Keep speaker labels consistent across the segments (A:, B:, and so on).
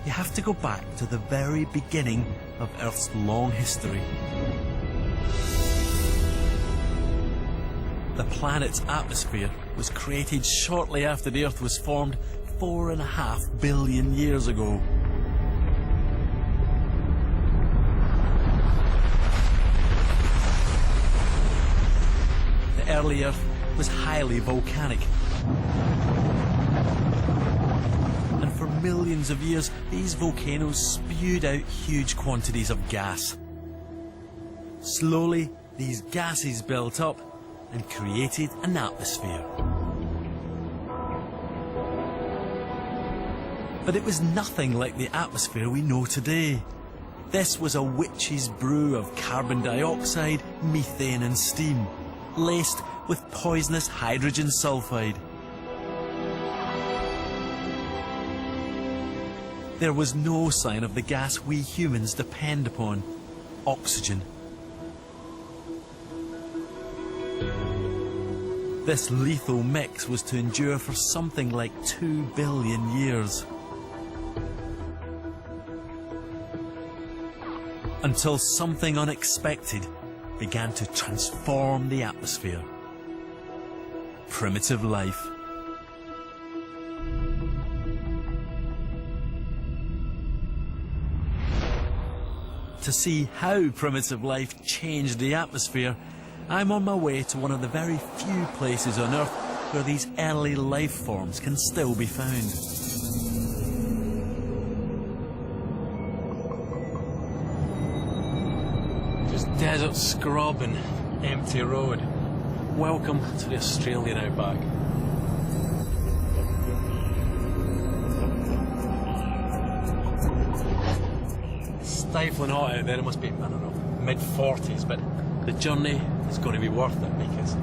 A: you have to go back to the very beginning of Earth's long history. The planet's atmosphere was created shortly after the Earth was formed 4.5 billion years ago. The early Earth was highly volcanic. And for millions of years, these volcanoes spewed out huge quantities of gas. Slowly, these gases built up and created an atmosphere. But it was nothing like the atmosphere we know today. This was a witch's brew of carbon dioxide, methane and steam, laced with poisonous hydrogen sulfide. There was no sign of the gas we humans depend upon, oxygen. This lethal mix was to endure for something like 2 billion years. Until something unexpected began to transform the atmosphere. Primitive life. To see how primitive life changed the atmosphere, I'm on my way to one of the very few places on Earth where these early life forms can still be found. Just desert scrub and empty road. Welcome to the Australian outback. It's stifling hot out there. It must be, I don't know, mid-40s, but the journey is going to be worth it because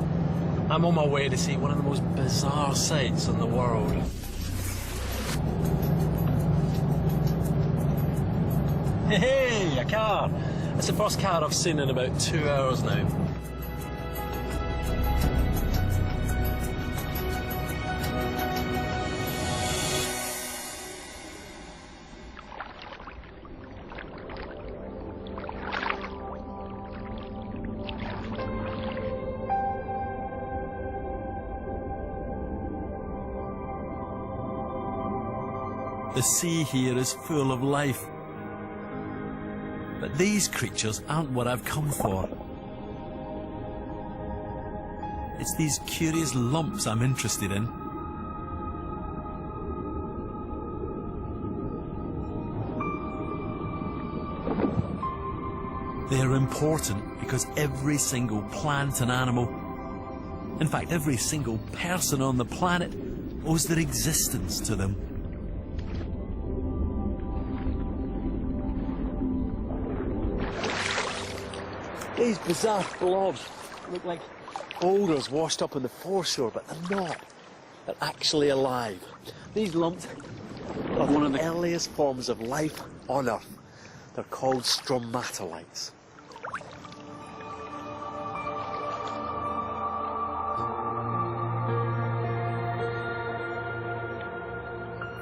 A: I'm on my way to see one of the most bizarre sights in the world. Hey, a car! It's the first car I've seen in about 2 hours now. The sea here is full of life. But these creatures aren't what I've come for. It's these curious lumps I'm interested in. They are important because every single plant and animal, in fact every single person on the planet, owes their existence to them. These bizarre blobs look like boulders washed up on the foreshore, but they're not. They're actually alive. These lumps are one of the earliest forms of life on Earth. They're called stromatolites.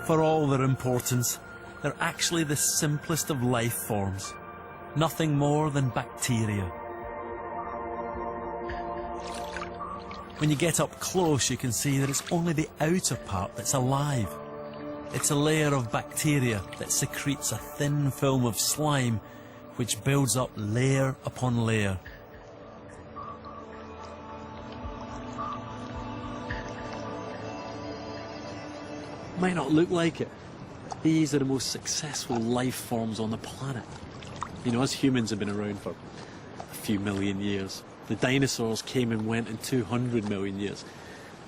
A: For all their importance, they're actually the simplest of life forms. Nothing more than bacteria. When you get up close, you can see that it's only the outer part that's alive. It's a layer of bacteria that secretes a thin film of slime, which builds up layer upon layer. Might not look like it. These are the most successful life forms on the planet. You know, us humans have been around for a few million years. The dinosaurs came and went in 200 million years.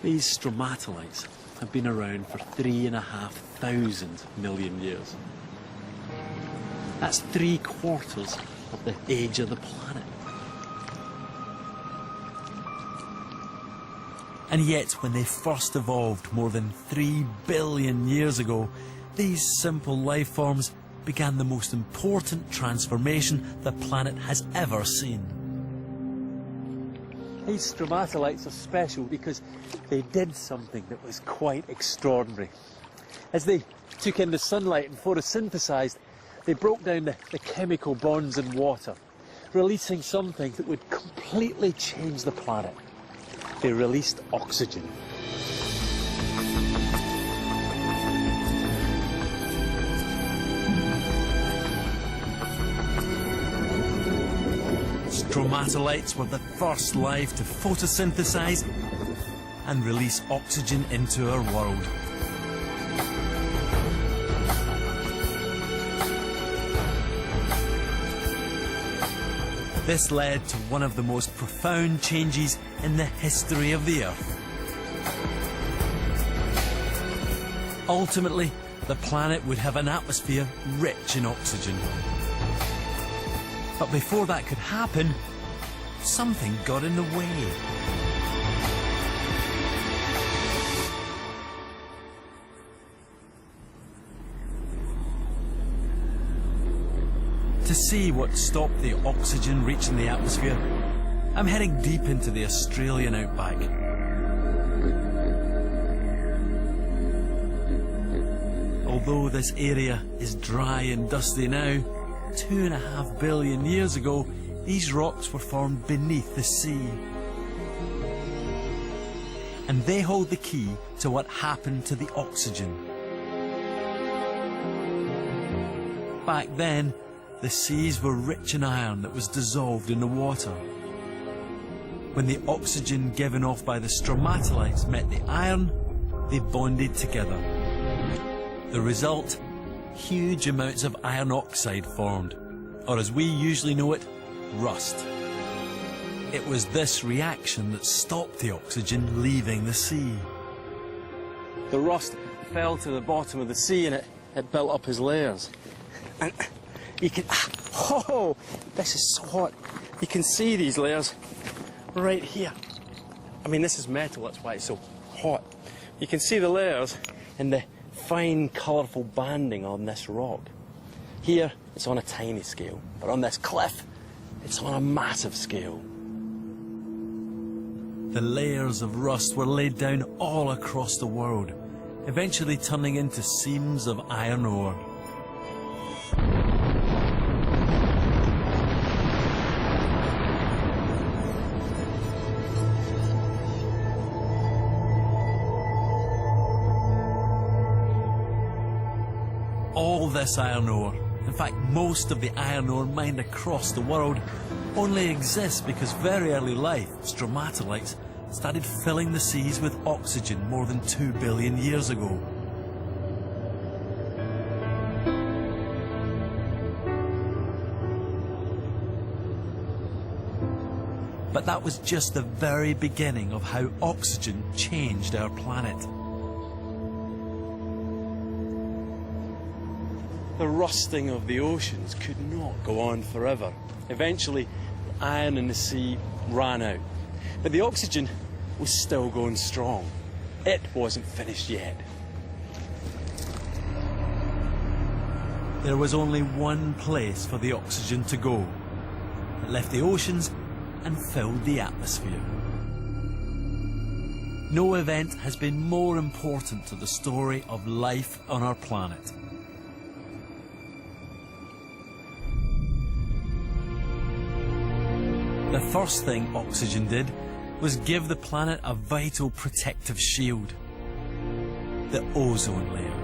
A: These stromatolites have been around for 3,500 million years. That's 3/4 of the age of the planet. And yet, when they first evolved more than 3 billion years ago, these simple life forms began the most important transformation the planet has ever seen. These stromatolites are special because they did something that was quite extraordinary. As they took in the sunlight and photosynthesized, they broke down the chemical bonds in water, releasing something that would completely change the planet. They released oxygen.
B: Stromatolites were the first life to photosynthesize and release oxygen into our world. This led to one of the most profound changes in the history of the Earth. Ultimately, the planet would have an atmosphere rich in oxygen. But before that could happen, something got in the way. To see what stopped the oxygen reaching the atmosphere, I'm heading deep into the Australian outback. Although this area is dry and dusty now, 2.5 billion years ago, these rocks were formed beneath the sea. And they hold the key to what happened to the oxygen. Back then, the seas were rich in iron that was dissolved in the water. When the oxygen given off by the stromatolites met the iron, they bonded together. The result, huge amounts of iron oxide formed, or as we usually know it, rust. It was this reaction that stopped the oxygen leaving the sea.
A: The rust fell to the bottom of the sea and it built up as layers. And you can, oh, this is so hot. You can see these layers right here. I mean, this is metal, that's why it's so hot. You can see the layers in the fine, colourful banding on this rock. Here, it's on a tiny scale, but on this cliff, it's on a massive scale.
B: The layers of rust were laid down all across the world, eventually turning into seams of iron ore. All this iron ore, in fact most of the iron ore mined across the world, only exists because very early life, stromatolites, started filling the seas with oxygen more than 2 billion years ago. But that was just the very beginning of how oxygen changed our planet.
A: The rusting of the oceans could not go on forever. Eventually, the iron in the sea ran out. But the oxygen was still going strong. It wasn't finished yet.
B: There was only one place for the oxygen to go. It left the oceans and filled the atmosphere. No event has been more important to the story of life on our planet. The first thing oxygen did was give the planet a vital protective shield, the ozone layer.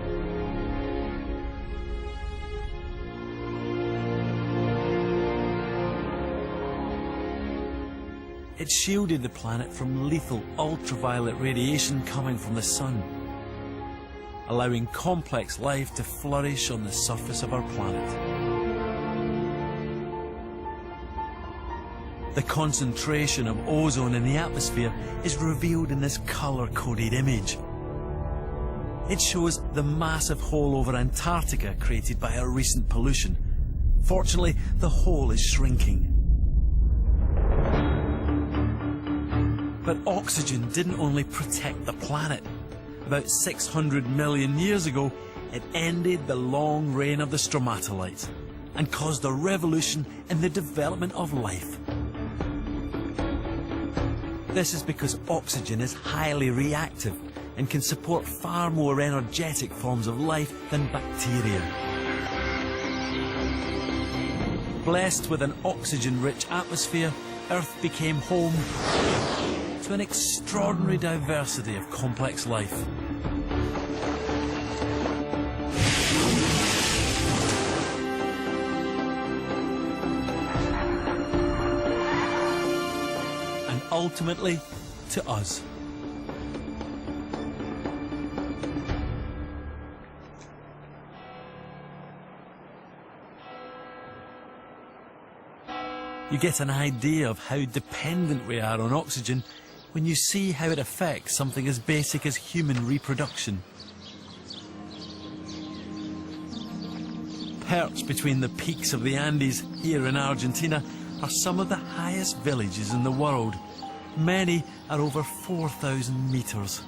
B: It shielded the planet from lethal ultraviolet radiation coming from the sun, allowing complex life to flourish on the surface of our planet. The concentration of ozone in the atmosphere is revealed in this colour-coded image. It shows the massive hole over Antarctica created by our recent pollution. Fortunately, the hole is shrinking. But oxygen didn't only protect the planet. About 600 million years ago, it ended the long reign of the stromatolites and caused a revolution in the development of life. This is because oxygen is highly reactive and can support far more energetic forms of life than bacteria. Blessed with an oxygen-rich atmosphere, Earth became home to an extraordinary diversity of complex life. And ultimately, to us. You get an idea of how dependent we are on oxygen when you see how it affects something as basic as human reproduction. Perched between the peaks of the Andes here in Argentina are some of the highest villages in the world. Many are over 4,000 meters.